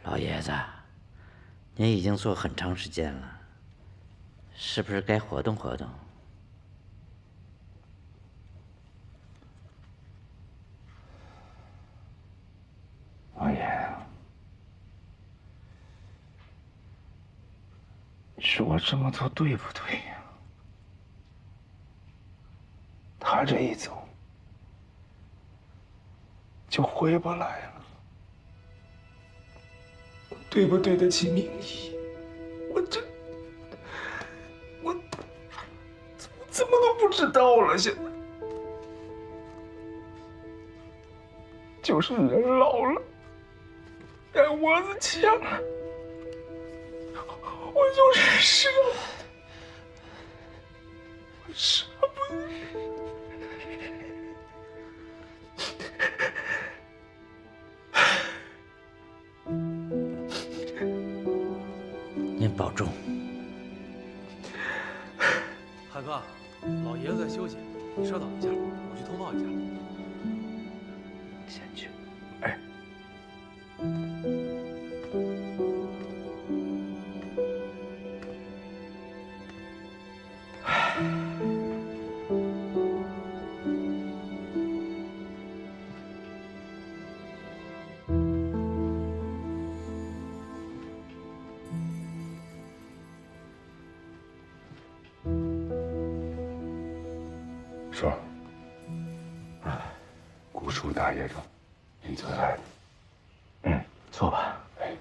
老爷子，您已经坐很长时间了，是不是该活动活动？老爷，你说我这么做对不对呀？他这一走，就回不来了，对不对得起名义？我怎么都不知道了，现在就是人老了，眼窝子呛了，我就是舍不得，我舍不得。您保重。海哥，老爷子在休息，你稍等一下，我去通报一下。先去。哎。说，古树大业中，你最爱的，坐吧。哎，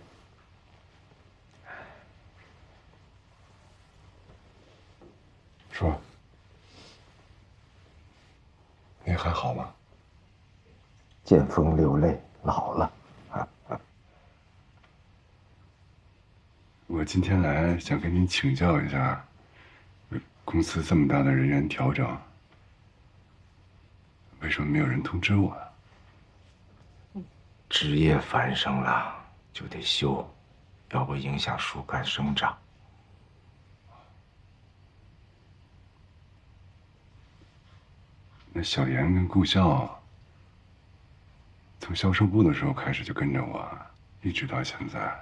说，你还好吗？见风流泪，老了。我今天来想跟您请教一下，公司这么大的人员调整，为什么没有人通知我啊？职业繁盛了就得休，要不影响树干生长。那小严跟顾笑，从销售部的时候开始就跟着我，一直到现在。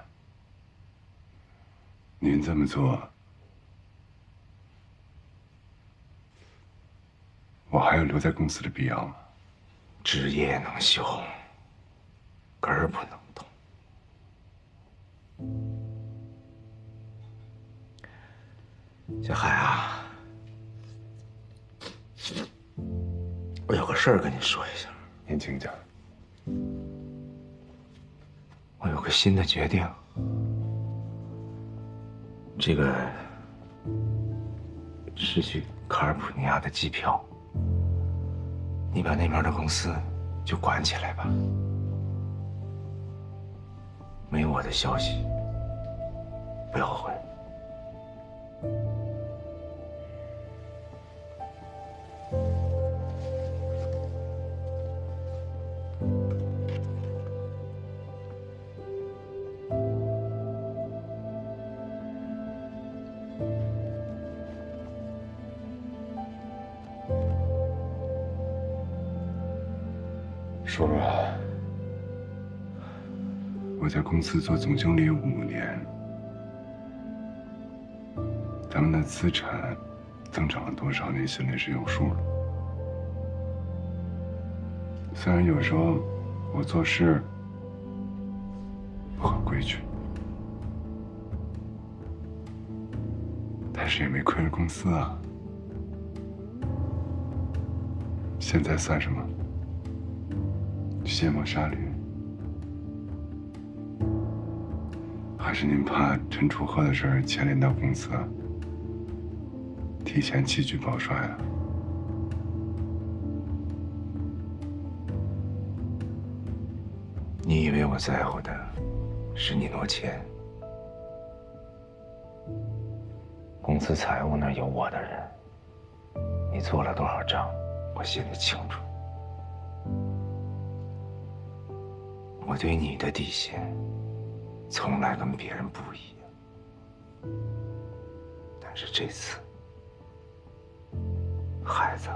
您这么做，我还有留在公司的必要吗？枝叶能修，根儿不能动。小海啊，我有个事儿跟你说一下。您请讲。我有个新的决定。这个是去卡尔普尼亚的机票，你把那边的公司就管起来吧。没我的消息，不要后悔。说吧，我在公司做总经理5年，咱们的资产增长了多少，你心里是有数的。虽然有时候我做事不合规矩，但是也没亏了公司啊。现在算什么？卸磨杀驴，还是您怕陈楚鹤的事儿牵连到公司，提前弃车保帅啊？你以为我在乎的是你挪钱？公司财务那儿有我的人，你做了多少账，我心里清楚。我对你的底线，从来跟别人不一样。但是这次，孩子，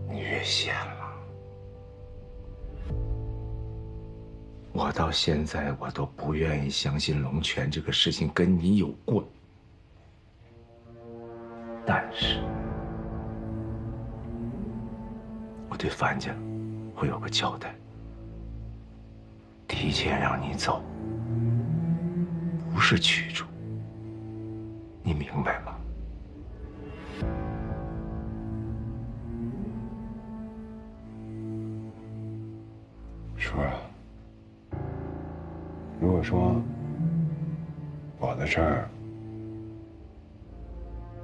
你越线了。我到现在我都不愿意相信龙泉这个事情跟你有关。但是，我对樊家会有个交代。提前让你走，不是驱逐，你明白吗？叔啊，如果说我的事儿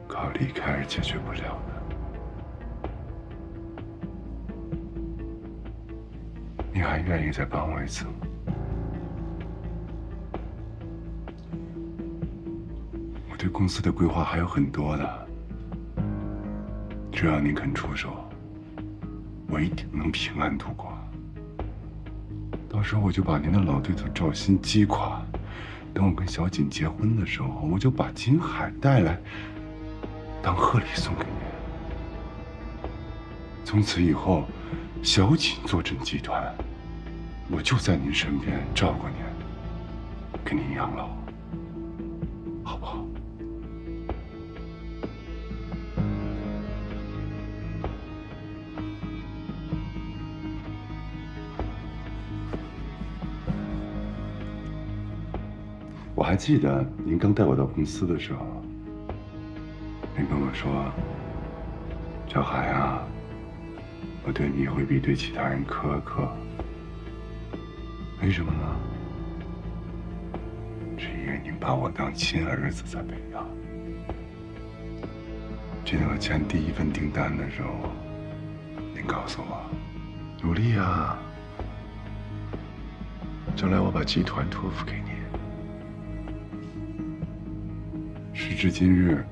靠离开是解决不了的，你还愿意再帮我一次吗？我对公司的规划还有很多的，只要您肯出手，我一定能平安度过。到时候我就把您的老对头赵鑫击垮，等我跟小锦结婚的时候，我就把金海带来当贺礼送给您。从此以后，小锦坐镇集团，我就在您身边照顾您，给您养老，好不好？我还记得您刚带我到公司的时候，您跟我说：“小海啊，我对你会比对其他人苛刻。为什么呢？是因为您把我当亲儿子在培养。记得我签第一份订单的时候，您告诉我，努力啊，将来我把集团托付给你。时至今日，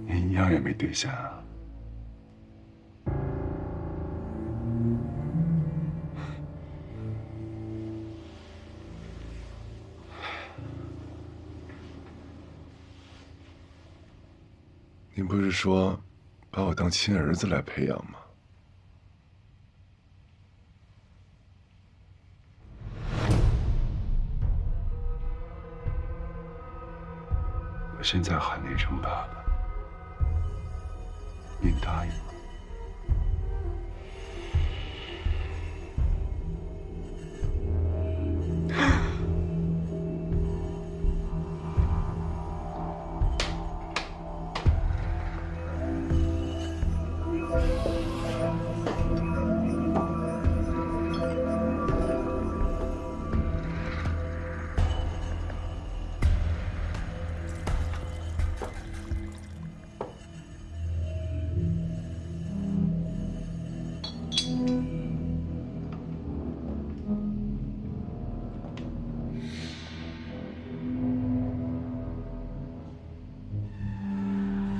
您一样也没兑现啊。您不是说把我当亲儿子来培养吗？我现在喊您声爸爸，您答应吗？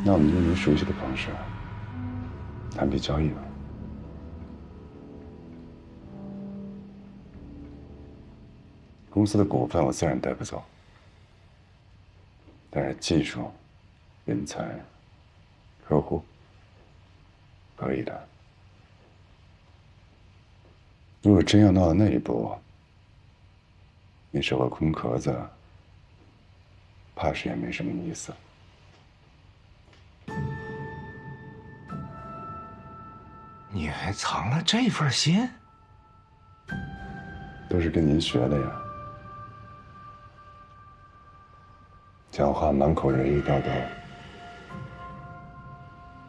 那我们用您熟悉的方式谈笔交易吧。公司的股份我自然带不走，但是技术、人才、客户可以的。如果真要闹到那一步，你是个空壳子，怕是也没什么意思。你还藏了这份心？都是跟您学的呀，讲话满口仁义道德，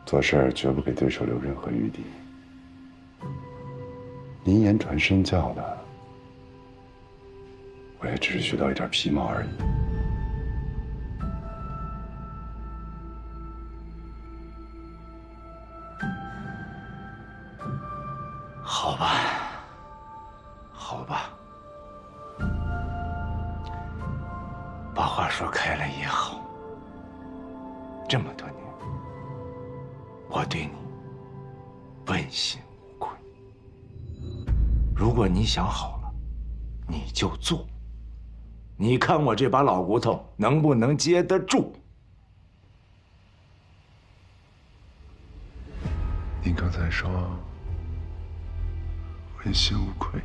做事儿绝不给对手留任何余地。您言传身教的，我也只是学到一点皮毛而已。好吧，好吧，把话说开了也好。这么多年，我对你问心无愧。如果你想好了，你就做。你看我这把老骨头能不能接得住？您刚才说问心无愧。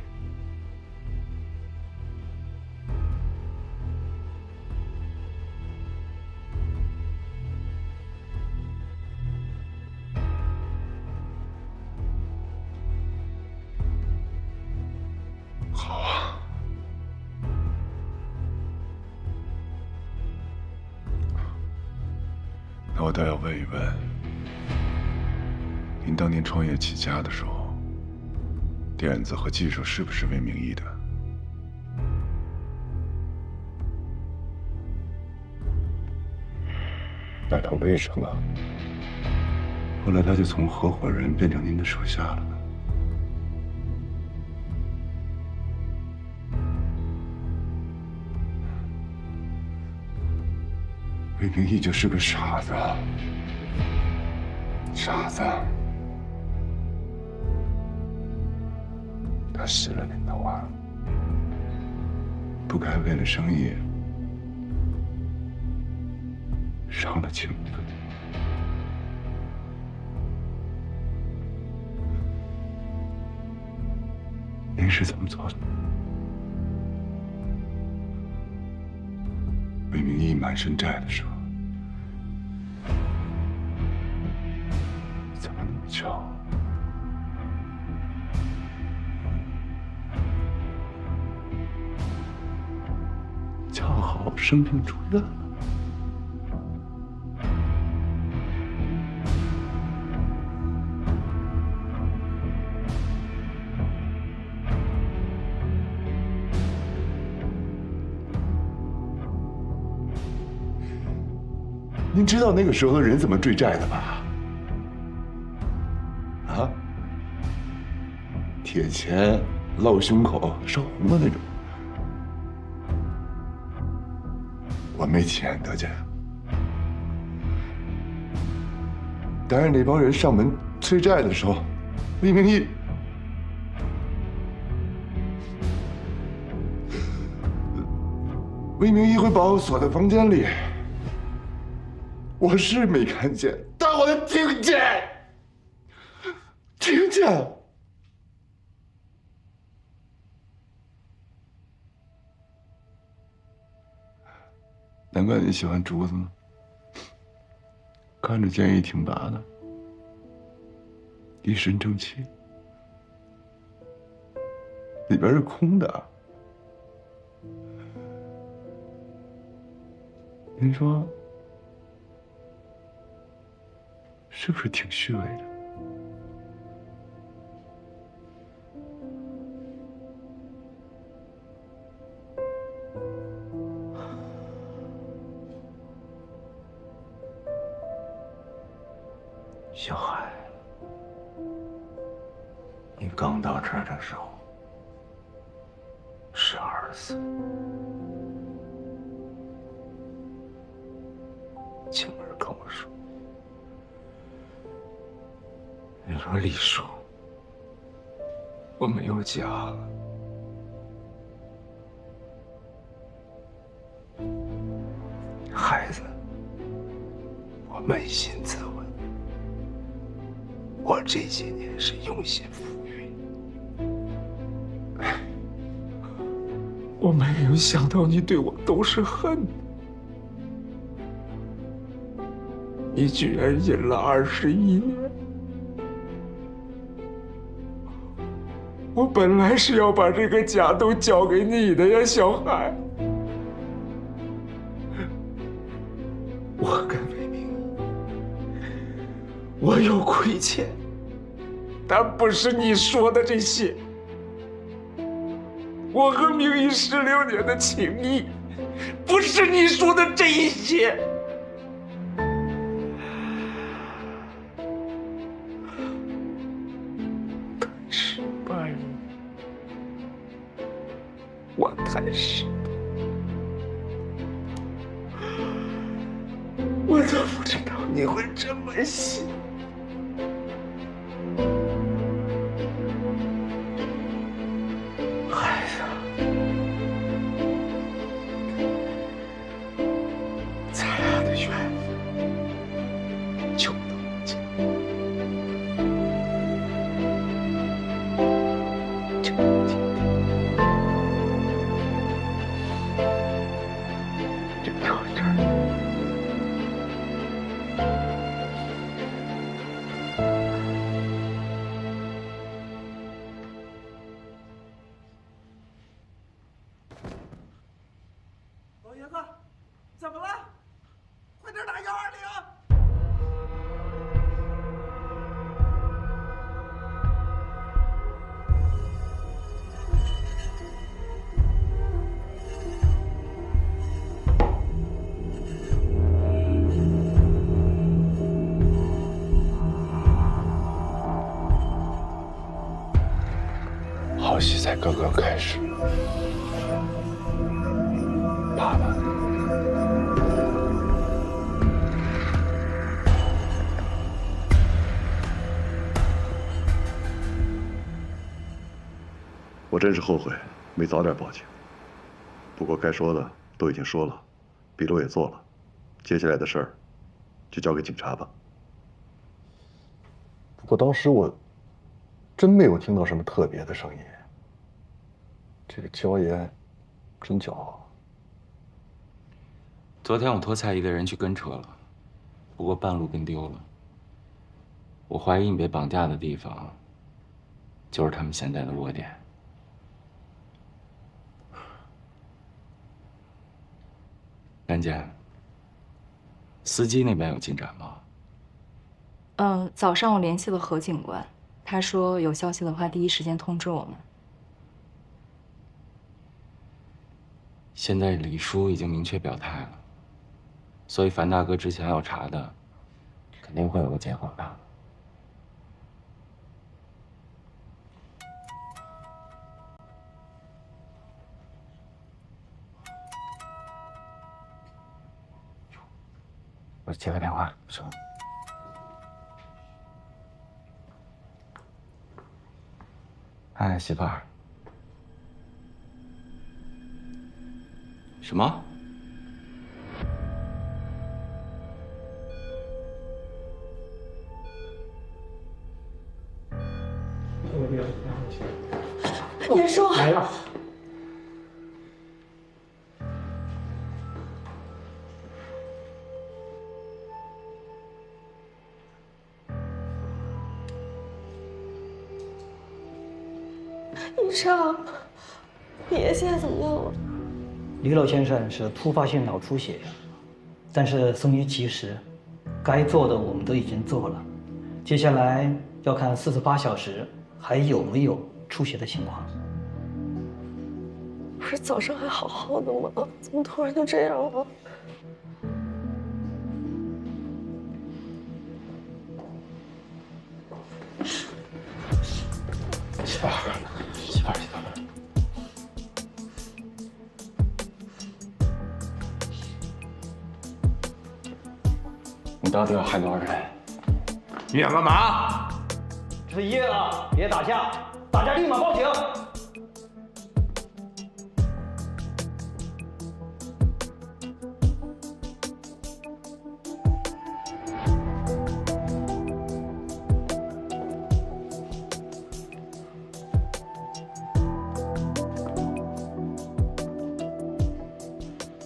好啊。那我倒要问一问，您当年创业起家的时候，点子和技术是不是魏明义的？那他为什么后来他就从合伙人变成您的手下了呢？魏明义就是个傻子，傻子。他信了您的话，不该为了生意伤了情分。您是怎么做的？魏明义满身债的时候，怎么那么巧？恰好生病住院了。您知道那个时候的人怎么追债的吧？啊？贴钱、露胸口、烧红的那种。我没钱，德姐。当然，那帮人上门催债的时候，魏明义会把我锁在房间里。我是没看见，但我能听见，听见。难怪你喜欢竹子呢，看着坚毅挺拔的，一身正气，里边是空的。您说？是不是挺虚伪的？小海，你刚到这儿的时候12岁，晴儿跟我说。你说李叔，我没有家了。孩子，我扪心自问，我这些年是用心抚育你，我没有想到你对我都是恨的。你居然忍了21年。我本来是要把这个家都交给你的呀，小海。我跟魏明义，我有亏欠，但不是你说的这些。我和明义16年的情谊，不是你说的这一些。失败了，我太失败，我都不知道你会这么想。孩子，咱俩的缘分就到这。这个今天，就到这儿。老爷子，怎么了？快点打120！好戏才刚刚开始，爸爸。我真是后悔没早点报警。不过该说的都已经说了，笔录也做了，接下来的事儿就交给警察吧。不过当时我真没有听到什么特别的声音。这个焦爷真骄傲。昨天我托蔡一个人去跟车了，不过半路跟丢了。我怀疑你被绑架的地方，就是他们现在的窝点。兰姐，司机那边有进展吗？早上我联系了何警官，他说有消息的话第一时间通知我们。现在李叔已经明确表态了，所以樊大哥之前要查的，肯定会有个结果的。我接个电话，说。哎，媳妇儿。什么？严叔来了。医生，爷现在怎么样了？李老先生是突发性脑出血，但是生于及时，该做的我们都已经做了，接下来要看48小时还有没有出血的情况。不是早上还好好的吗？怎么突然就这样了？媳妇儿，媳妇儿，媳妇儿。你到底要害多少人？你想干嘛？这是医院啊，别打架，打架立马报警。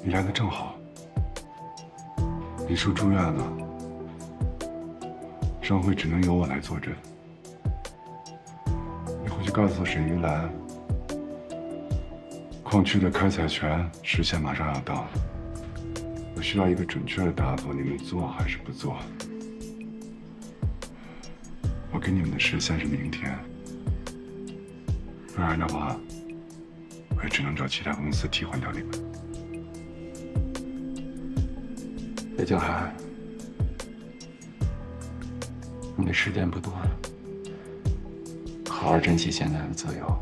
你来的正好。李叔住院了，商会只能由我来坐镇。你回去告诉沈玉兰，矿区的开采权时限马上要到了，我需要一个准确的答复，你们做还是不做？我给你们的时限是明天，不然的话，我也只能找其他公司替换掉你们。叶静涵，你的时间不多了，好好珍惜现在的自由。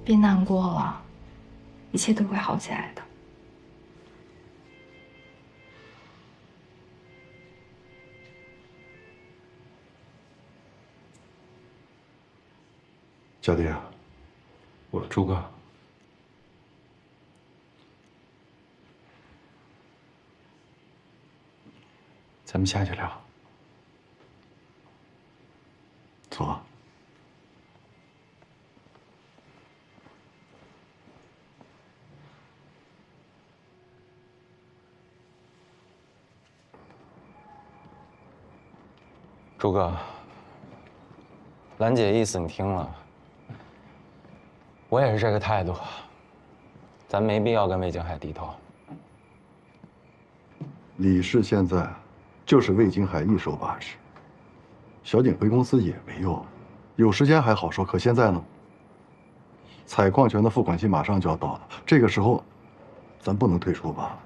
别难过了，一切都会好起来的。小弟，朱哥，咱们下去聊。走啊。朱哥，兰姐意思你听了，我也是这个态度，咱没必要跟魏京海低头。李氏现在就是魏京海一手把持，小景回公司也没用，有时间还好说，可现在呢？采矿权的付款期马上就要到了，这个时候，咱不能退出吧？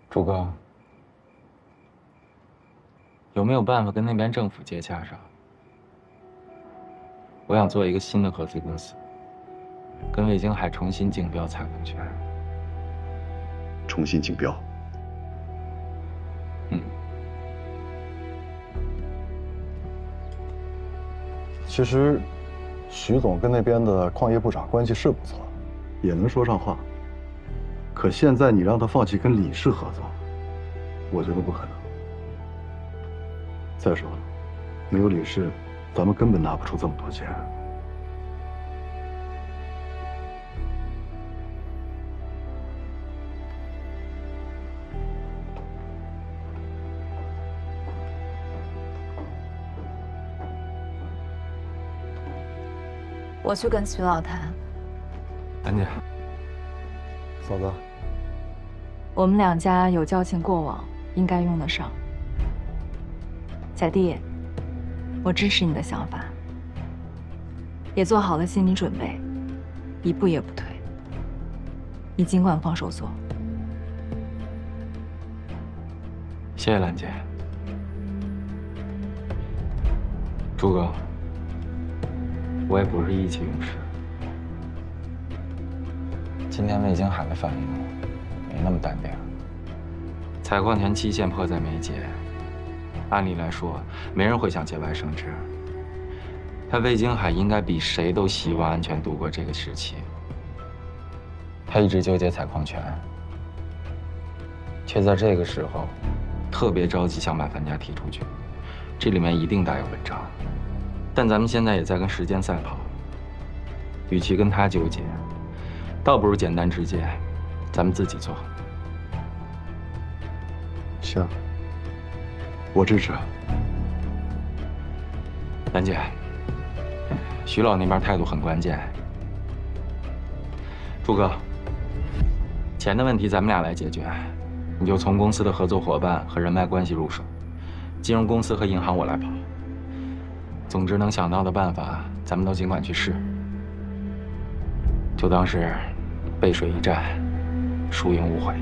朱哥，有没有办法跟那边政府接洽上？我想做一个新的合资公司，跟魏京海重新竞标采矿权。重新竞标。其实，徐总跟那边的矿业部长关系是不错，也能说上话。可现在你让他放弃跟李氏合作，我觉得不可能。再说了，没有李氏，咱们根本拿不出这么多钱。我去跟徐老谈。兰姐，嫂子，我们两家有交情过往，应该用得上。小弟，我支持你的想法，也做好了心理准备，一步也不退。你尽管放手做。谢谢兰姐。朱哥，我也不是意气用事。今天魏京海的反应没那么淡定。采矿权期限迫在眉睫，按理来说，没人会想节外生枝。但魏京海应该比谁都希望安全度过这个时期。他一直纠结采矿权，却在这个时候特别着急想把樊家踢出去，这里面一定大有文章。但咱们现在也在跟时间赛跑，与其跟他纠结，倒不如简单直接，咱们自己做。行，我支持。兰姐，徐老那边态度很关键。朱哥，钱的问题咱们俩来解决，你就从公司的合作伙伴和人脉关系入手，金融公司和银行我来跑。总之，能想到的办法，咱们都尽管去试，就当是背水一战，输赢无悔。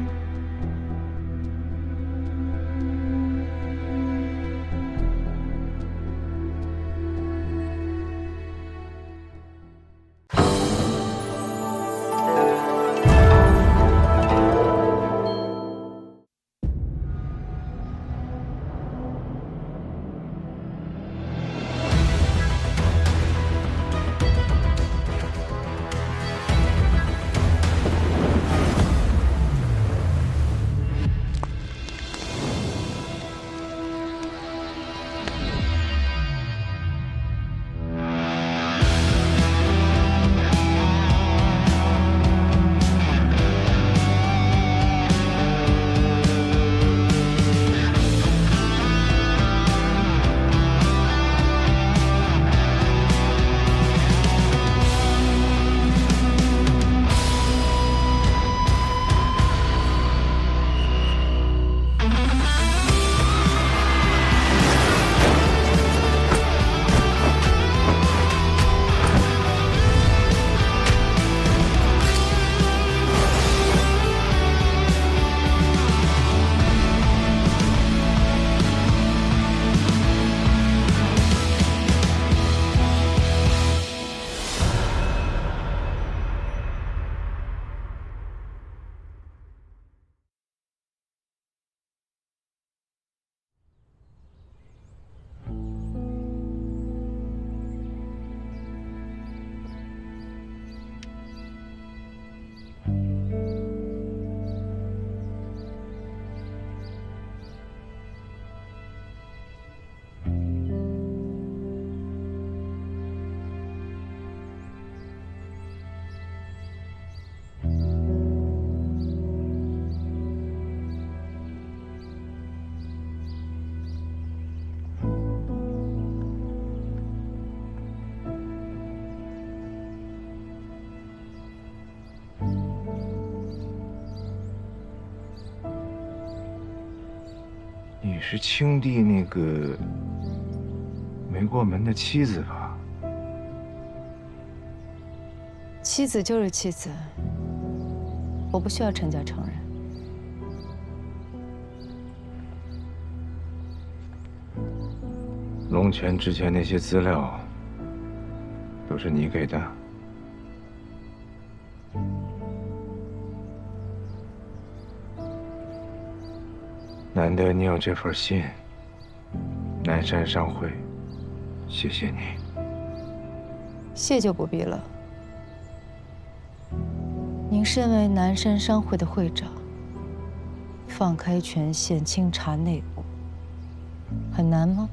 是青帝那个没过门的妻子吧？妻子就是妻子，我不需要陈家承认。龙泉之前那些资料都是你给的？难得你有这份信，南山商会，谢谢你。谢就不必了。您身为南山商会的会长，放开权限清查内部，很难吗？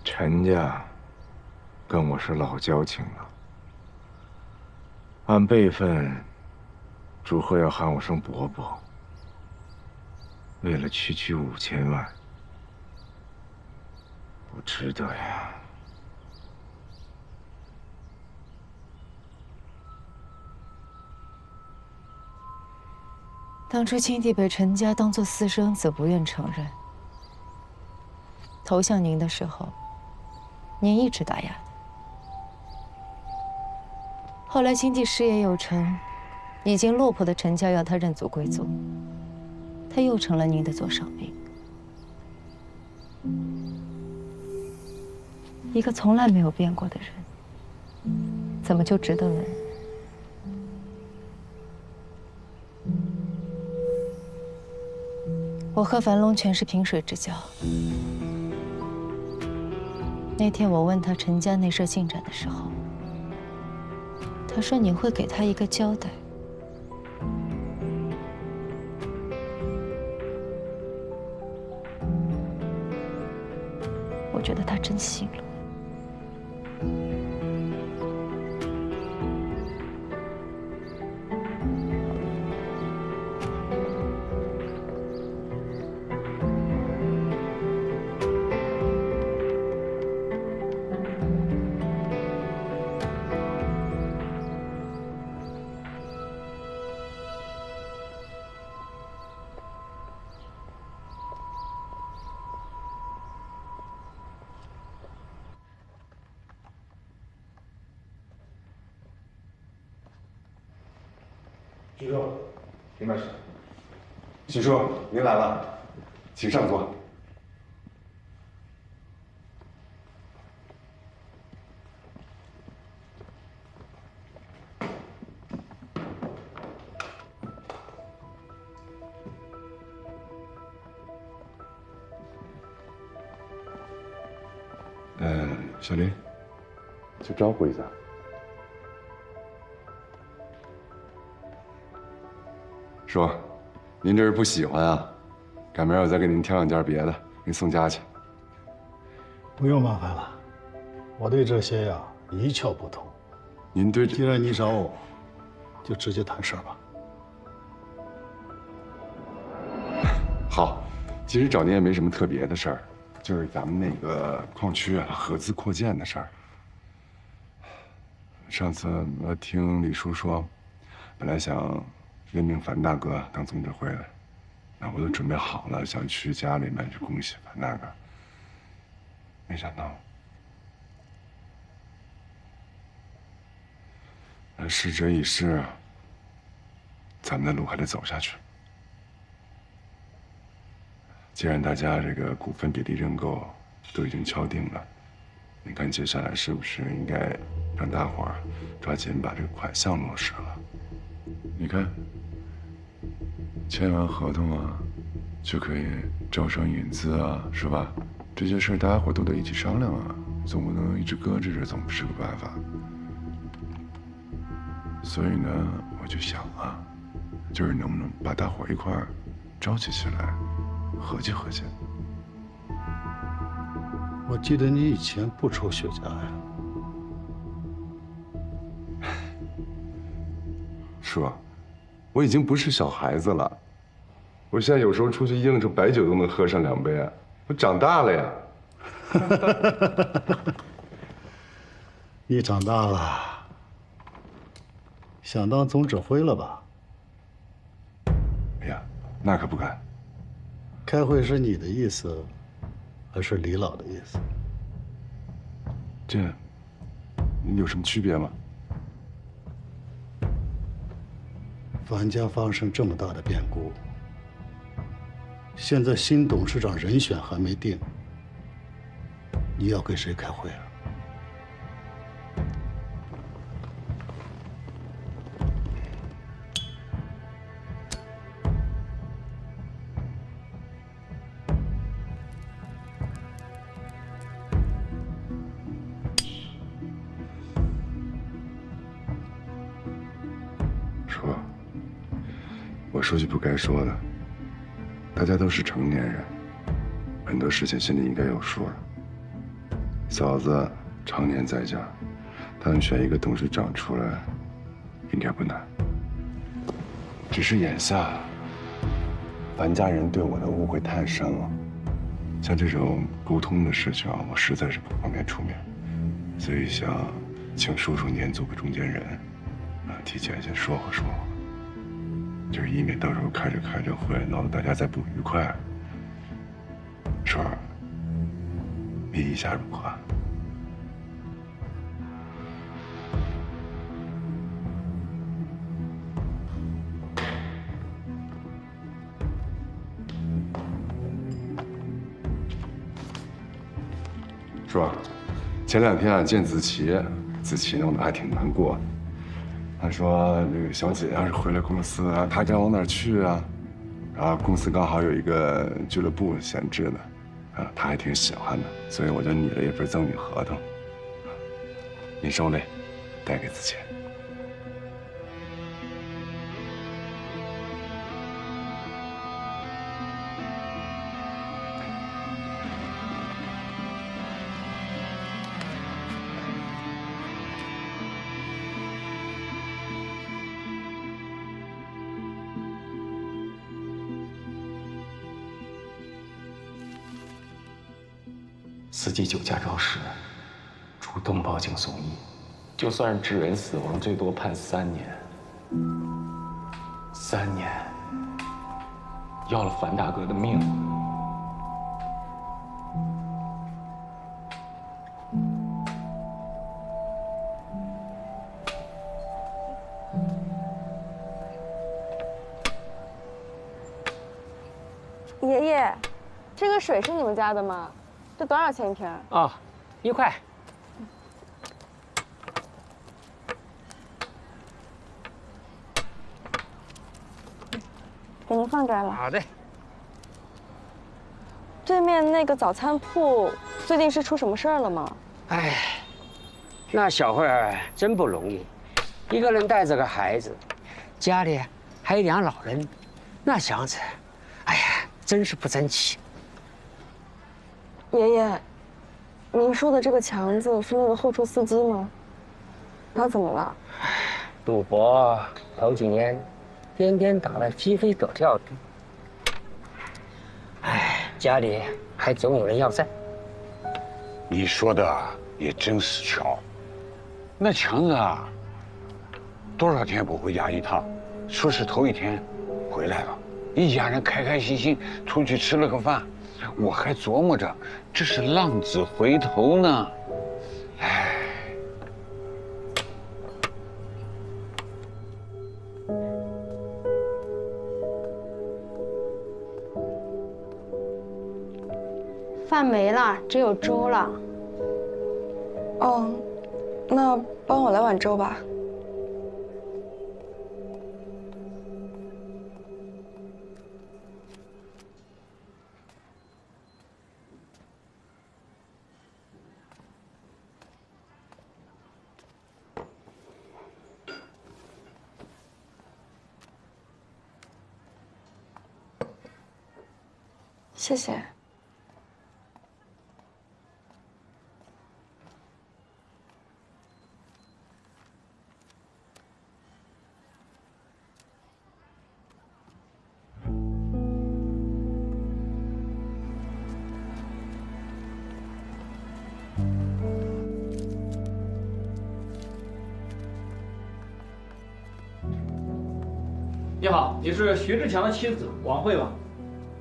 陈家跟我是老交情了，按辈分，朱贺要喊我声伯伯。为了区区5000万，不值得呀。当初青帝被陈家当作私生子，不愿承认。投向您的时候，您一直打压他。后来青帝事业有成，已经落魄的陈家要他认祖归宗，他又成了您的座上宾。一个从来没有变过的人，怎么就值得文人？我和樊龙泉是萍水之交。那天我问他陈家内设进展的时候，他说你会给他一个交代。我觉得他真信了。徐叔，您慢些。徐叔，您来了，请上座。小林，去招呼一下。叔，您这是不喜欢啊？赶明儿我再给您挑两件别的，给您送家去。不用麻烦了，我对这些呀一窍不通。您对既然你找我，就直接谈事儿吧。好，其实找您也没什么特别的事儿，就是咱们那个矿区啊合资扩建的事儿。上次我听李叔说，本来想任命樊大哥当总指挥的，那我都准备好了，想去家里面去恭喜樊大哥。没想到，逝者已逝，咱们的路还得走下去。既然大家这个股份比例认购都已经敲定了，你看接下来是不是应该让大伙儿抓紧把这个款项落实了？你看，签完合同啊，就可以招商引资啊，是吧？这些事儿大家伙都得一起商量啊，总不能一直搁置着，总不是个办法。所以呢，我就想啊，就是能不能把大伙儿一块儿召集起来，合计合计。我记得你以前不抽雪茄呀。叔，我已经不是小孩子了，我现在有时候出去应酬，白酒都能喝上2杯啊，我长大了呀。你长大了，想当总指挥了吧？哎呀，那可不敢。开会是你的意思，还是李老的意思？这有什么区别吗？樊家发生这么大的变故，现在新董事长人选还没定，你要跟谁开会啊？我说句不该说的，大家都是成年人，很多事情心里应该有数了。嫂子常年在家，他们选一个董事长出来，应该不难。只是眼下，樊家人对我的误会太深了，像这种沟通的事情啊，我实在是不方便出面，所以想请叔叔您做个中间人，提前先说和说和。就是以免到时候开着会，闹得大家再不愉快。顺儿，你意下如何？顺儿，前2天啊见子琪，子琪弄得还挺难过的。他说：“那个小姐要是回来公司啊，他该往哪儿去啊？然后公司刚好有一个俱乐部闲置的，他还挺喜欢的，所以我就拟了一份赠与合同。您受累，带给子琪。”司机酒驾肇事，主动报警送医，就算是致人死亡，最多判3年。3年，要了樊大哥的命。爷爷，这个水是你们家的吗？这多少钱一瓶？哦，1块。给您放这儿了。好的。对面那个早餐铺最近是出什么事儿了吗？哎，那小慧儿真不容易，一个人带着个孩子，家里还有2老人，那想着，哎呀，真是不争气。爷爷，您说的这个强子是那个后厨司机吗？他怎么了？赌博，头几年天天打得鸡飞狗跳的。哎，家里还总有人要债。你说的也真是巧。那强子啊，多少天不回家一趟？说是头1天回来了，一家人开开心心出去吃了个饭。我还琢磨着，这是浪子回头呢。哎，饭没了，只有粥了。哦，那帮我来碗粥吧。谢谢。你好，你是徐志强的妻子王慧吧？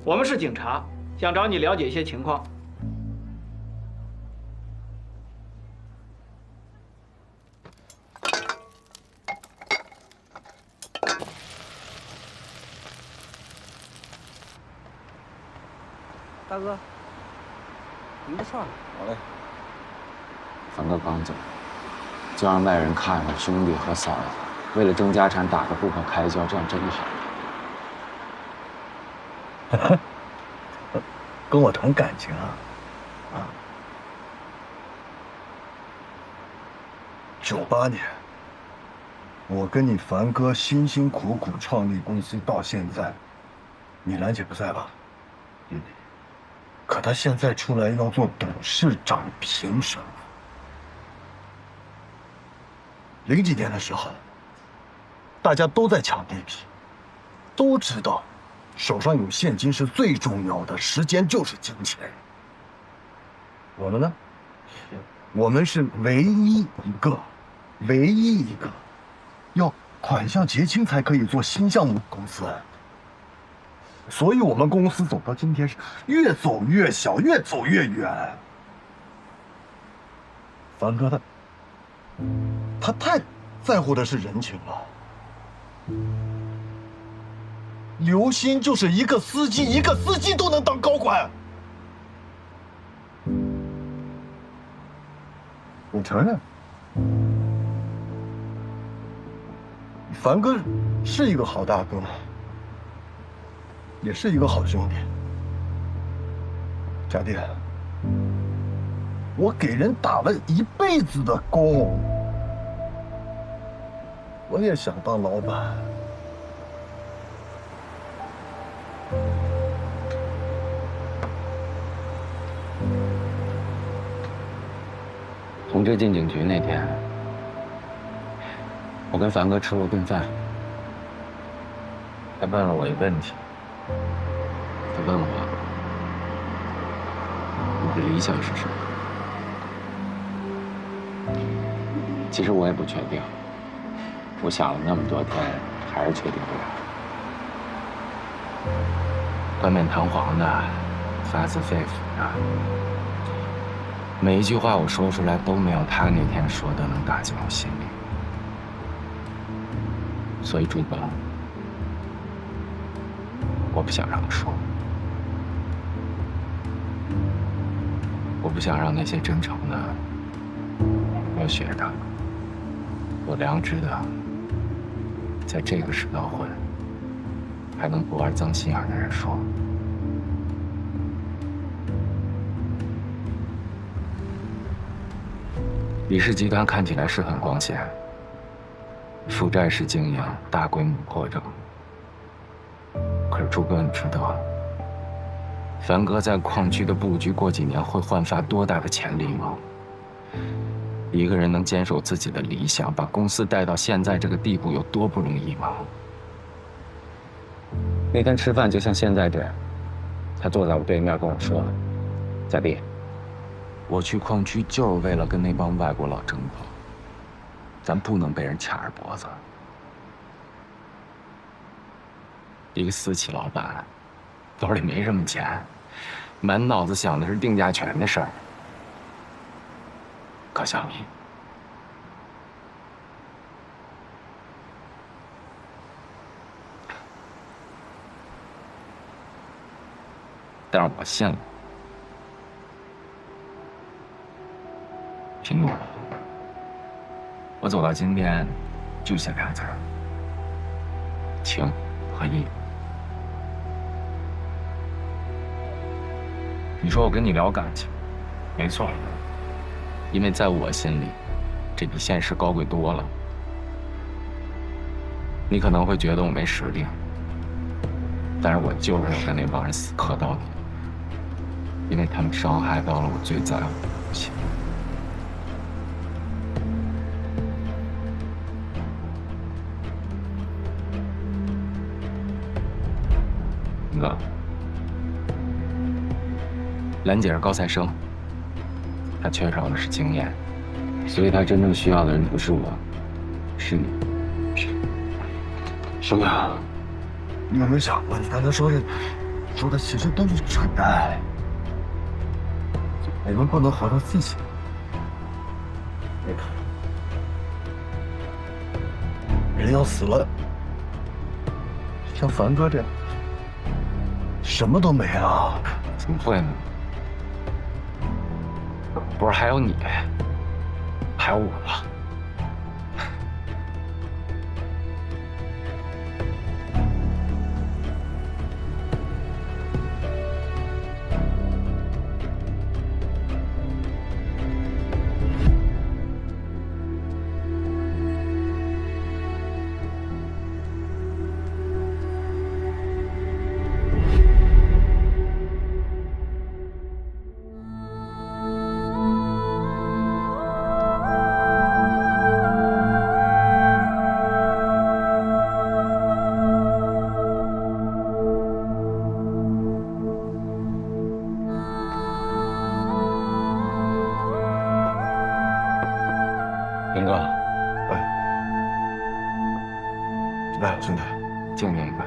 我们是警察，想找你了解一些情况。大哥，您的串。好嘞。凡哥刚走，就让外人看了兄弟和嫂子为了争家产打得不可开交，这样真好。跟我谈感情啊！98年，我跟你凡哥辛辛苦苦创立公司到现在，你兰姐不在吧？可他现在出来要做董事长，凭什么？00几年的时候，大家都在抢地皮，都知道手上有现金是最重要的，时间就是金钱。我们呢？我们是唯一一个要款项结清才可以做新项目的公司。所以我们公司走到今天是越走越小，越走越远。凡哥他太在乎的是人情了。刘鑫就是一个司机都能当高管。我承认，凡哥是一个好大哥，也是一个好兄弟。家弟，我给人打了一辈子的工，我也想当老板。同志进警局那天，我跟凡哥吃了顿饭，他问了我一个问题。他问我，你的理想是什么？其实我也不确定，我想了那么多天，还是确定不了。冠冕堂皇的，发自肺腑的，每一句话我说出来都没有他那天说的能打进我心里。所以朱哥，我不想让他说，我不想让那些真诚的、有血的、有良知的，在这个世道混，还能不玩脏心眼的人说。李氏集团看起来是很光鲜，负债式经营，大规模破整。可是朱哥，你知道，凡哥在矿区的布局过几年会焕发多大的潜力吗？一个人能坚守自己的理想，把公司带到现在这个地步，有多不容易吗？那天吃饭就像现在这样，他坐在我对面跟我说：“家弟，我去矿区就是为了跟那帮外国佬争跑，咱不能被人卡着脖子。”一个私企老板，兜里没什么钱，满脑子想的是定价权的事儿。可小米，但是我信了。平路，我走到今天，就写俩字儿：情和义。你说我跟你聊感情，没错，因为在我心里，这比现实高贵多了。你可能会觉得我没实力，但是我就是要跟那帮人死磕到底，因为他们伤害到了我最在乎的东西。哥，兰姐是高材生，她缺少的是经验，所以她真正需要的人不是我，是你。兄弟，你有没有想过，你刚才说的其实都是蠢蛋。我们不能活到自己。你看，人要死了，像凡哥这样，什么都没啊。怎么会呢？不是还有你，还有我吗？林哥，来，兄弟，敬您一杯。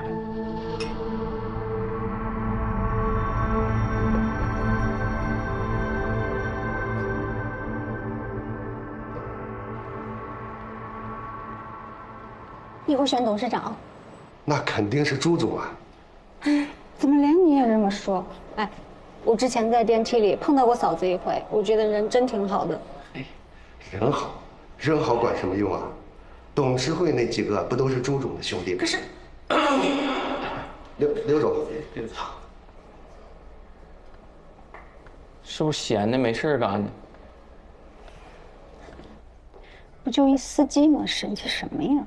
以后选董事长，那肯定是朱总啊。怎么连你也这么说？哎，我之前在电梯里碰到过嫂子一回，我觉得人真挺好的。人好，人好管什么用啊？董事会那几个不都是朱总的兄弟吗？可是，刘总，是不是闲的没事干呢？不就一司机吗？神气什么呀？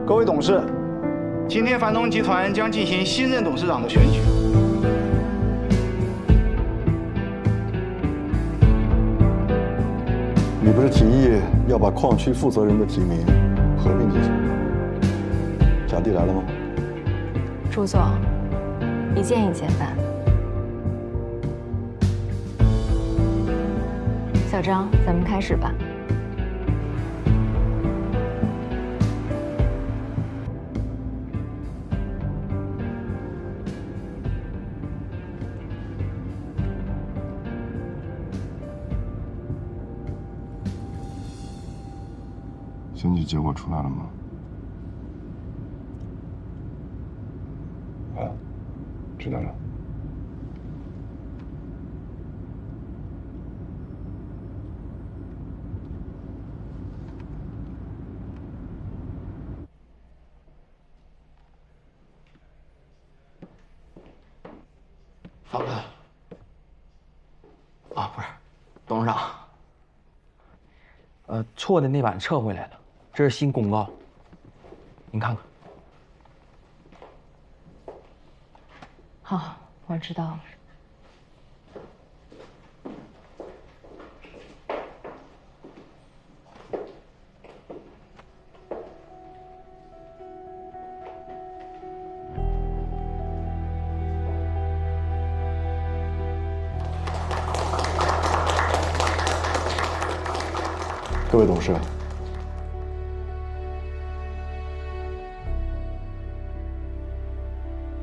各位董事，今天樊东集团将进行新任董事长的选举。你不是提议要把矿区负责人的提名合并进去？小弟来了吗？朱总，一件一件办。小张，咱们开始吧。选举结果出来了吗？啊，知道了。法官。啊，不是，董事长。错的那版撤回来了，这是新公告，您看看。好，我知道了。各位董事，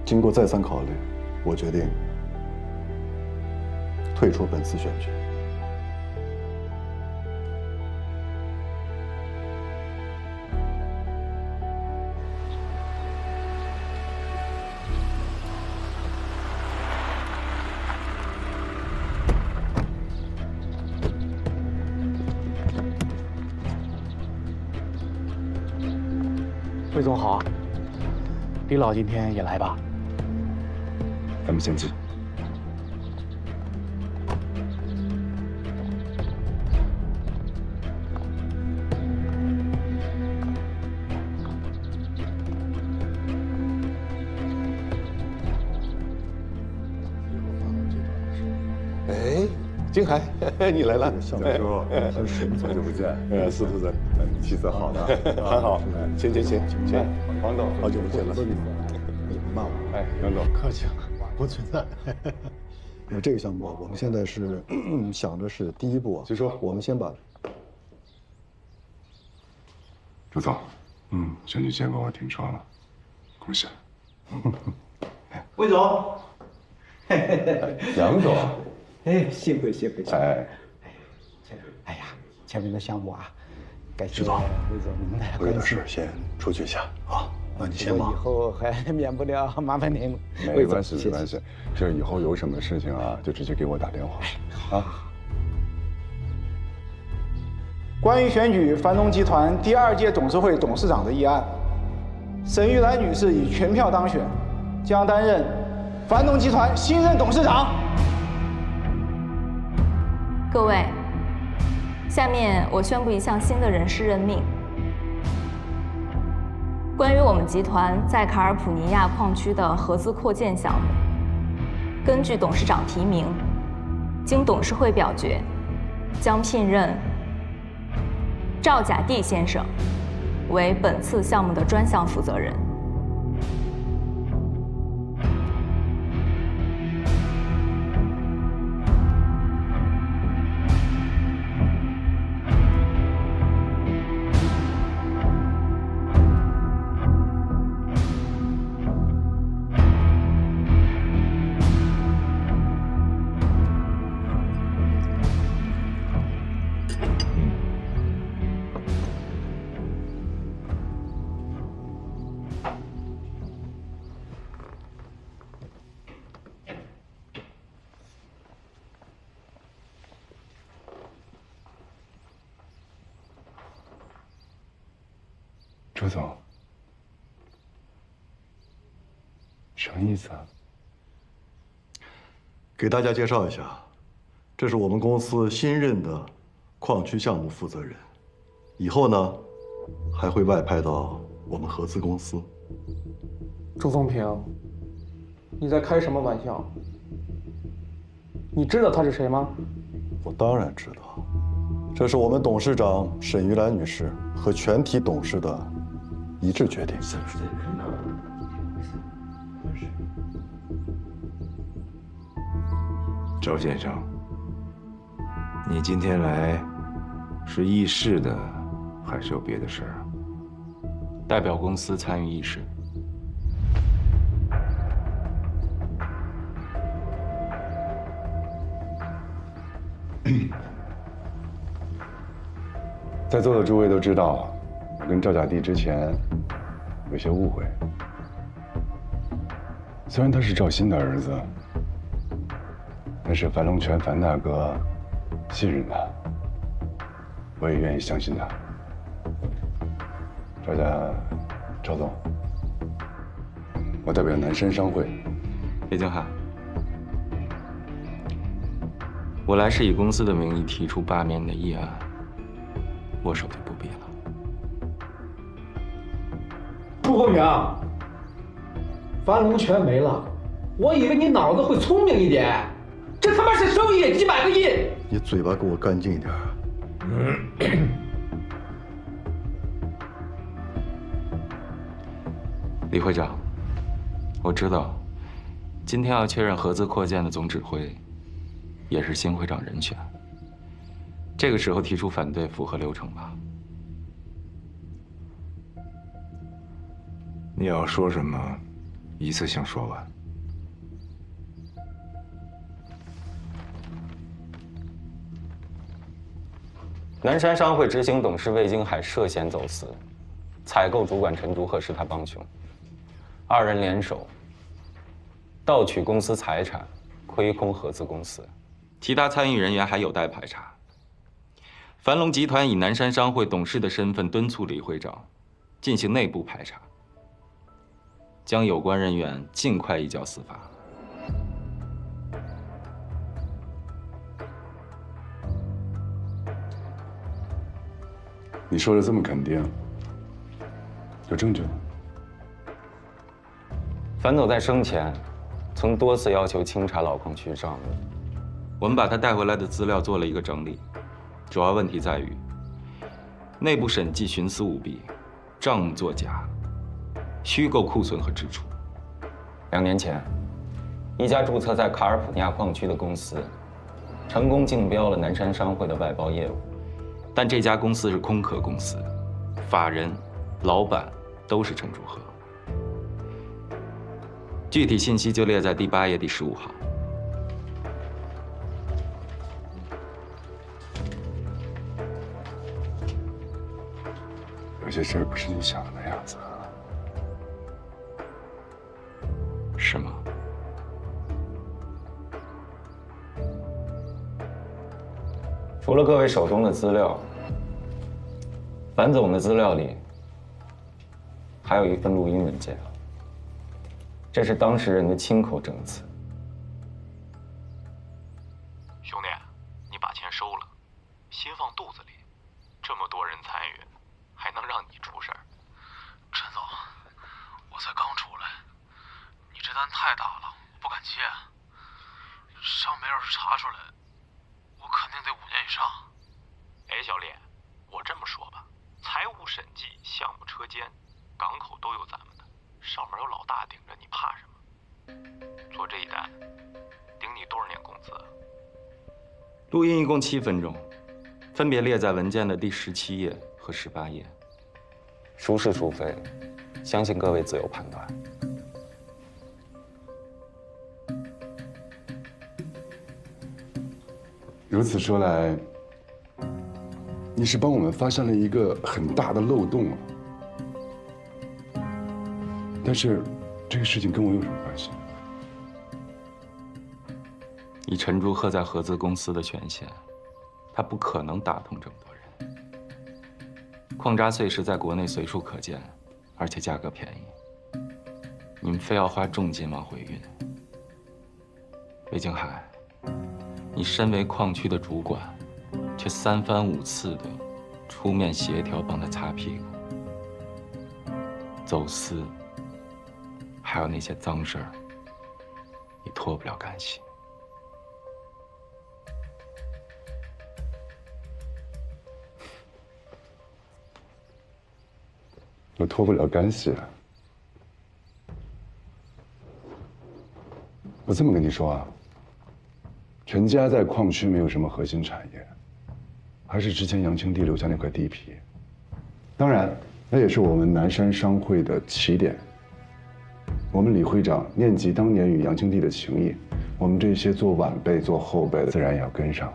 经过再三考虑，我决定退出本次选举。魏总好，李老今天也来吧？咱们先进。哎，金海，你来了，小哥，好久不见，司徒子，气色好呢，很好，请。王董，好久不见了。你骂我？哎，杨总，客气了，不存在。这个项目我们现在是想着是第一步啊。徐叔，我们先把朱总，选举结果我听说了，恭喜。魏总，杨总，哎，幸会幸会。哎，哎呀，前面的项目啊，感谢徐总魏总您的我有事先出去一下啊，那你先忙。以后还免不了麻烦您了。没关系没关系，这以后有什么事情啊，就直接给我打电话啊。关于选举繁荣集团第2届董事会董事长的议案，沈玉兰女士以全票当选，将担任繁荣集团新任董事长。各位，下面我宣布一项新的人事任命。关于我们集团在卡尔普尼亚矿区的合资扩建项目，根据董事长提名，经董事会表决，将聘任赵甲地先生为本次项目的专项负责人。朱总，什么意思啊？给大家介绍一下，这是我们公司新任的矿区项目负责人，以后呢还会外派到我们合资公司。朱宗平，你在开什么玩笑？你知道他是谁吗？我当然知道，这是我们董事长沈玉兰女士和全体董事的一致决定。赵先生，你今天来是议事的，还是有别的事儿啊？代表公司参与议事。在座的诸位都知道，我跟赵甲地之前有些误会。虽然他是赵鑫的儿子，但是樊龙泉樊大哥信任他，我也愿意相信他。赵总，我代表南山商会。叶京海，我来是以公司的名义提出罢免的议案，我手就不必了。朱国明，樊龙泉没了，我以为你脑子会聪明一点，这他妈是收益几百个亿！你嘴巴给我干净一点。李会长，我知道，今天要确认合资扩建的总指挥，也是新会长人选。这个时候提出反对，符合流程吧？你要说什么，一次性说完。南山商会执行董事魏京海涉嫌走私，采购主管陈竹鹤是他帮凶，2人联手盗取公司财产，亏空合资公司。其他参与人员还有待排查。樊龙集团以南山商会董事的身份敦促李会长进行内部排查，将有关人员尽快移交司法。你说的这么肯定，有证据吗？樊总在生前曾多次要求清查老矿区账目，我们把他带回来的资料做了一个整理，主要问题在于内部审计徇私舞弊、账目作假、虚构库存和支出。2年前，一家注册在卡尔普尼亚矿区的公司，成功竞标了南山商会的外包业务，但这家公司是空壳公司，法人、老板都是陈竹鹤。具体信息就列在第8页第15行。有些事儿不是你想的那样子。是吗？除了各位手中的资料，樊总的资料里还有一份录音文件，这是当事人的亲口证词。兄弟，你把钱收了，心放肚子里，这么多人参与，还能让你出事儿？陈总，我才刚出来，你这单太大了，我不敢接。上面要是查出来，我肯定得5年以上。哎，小烈，我这么说吧，财务审计、项目车间、港口都有咱们的，上面有老大顶着，你怕什么？做这一单，顶你多少年工资？录音一共7分钟，分别列在文件的第17页和18页。孰是孰非，相信各位自有判断。如此说来，你是帮我们发现了一个很大的漏洞啊！但是，这个事情跟我有什么关系？以陈竹鹤在合资公司的权限，他不可能打通这么多人。矿渣碎石在国内随处可见，而且价格便宜。你们非要花重金往回运。魏京海，你身为矿区的主管，却3番5次的出面协调帮他擦屁股，走私，还有那些脏事儿，你脱不了干系。我脱不了干系。我这么跟你说啊，陈家在矿区没有什么核心产业，还是之前杨清帝留下那块地皮。当然，那也是我们南山商会的起点。我们李会长念及当年与杨清帝的情谊，我们这些做晚辈、做后辈的，自然也要跟上。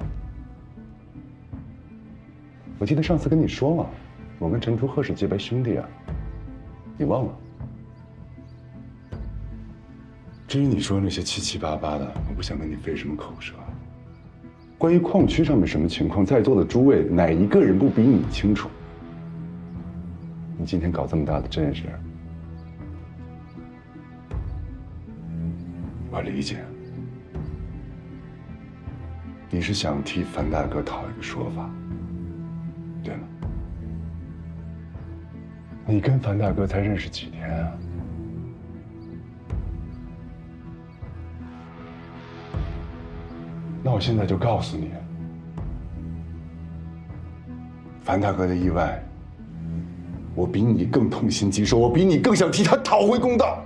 我记得上次跟你说了，我跟陈竹鹤是结拜兄弟啊，你忘了？至于你说那些七七八八的，我不想跟你费什么口舌。关于矿区上面什么情况，在座的诸位哪一个人不比你清楚？你今天搞这么大的阵势，我理解，你是想替樊大哥讨一个说法，对吗？你跟樊大哥才认识几天啊？那我现在就告诉你，樊大哥的意外，我比你更痛心疾首，我比你更想替他讨回公道。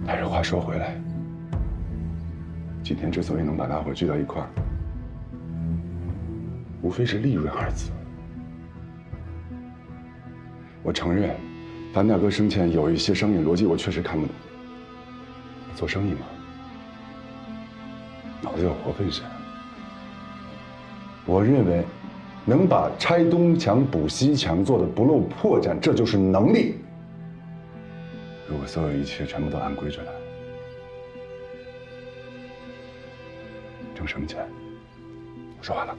但是话说回来，今天之所以能把大伙聚到一块儿，无非是利润二字。我承认，樊大哥生前有一些商业逻辑，我确实看不懂。做生意嘛，脑子要活分些。我认为，能把拆东墙补西墙做的不露破绽，这就是能力。如果所有一切全部都按规矩来，挣什么钱？我说完了。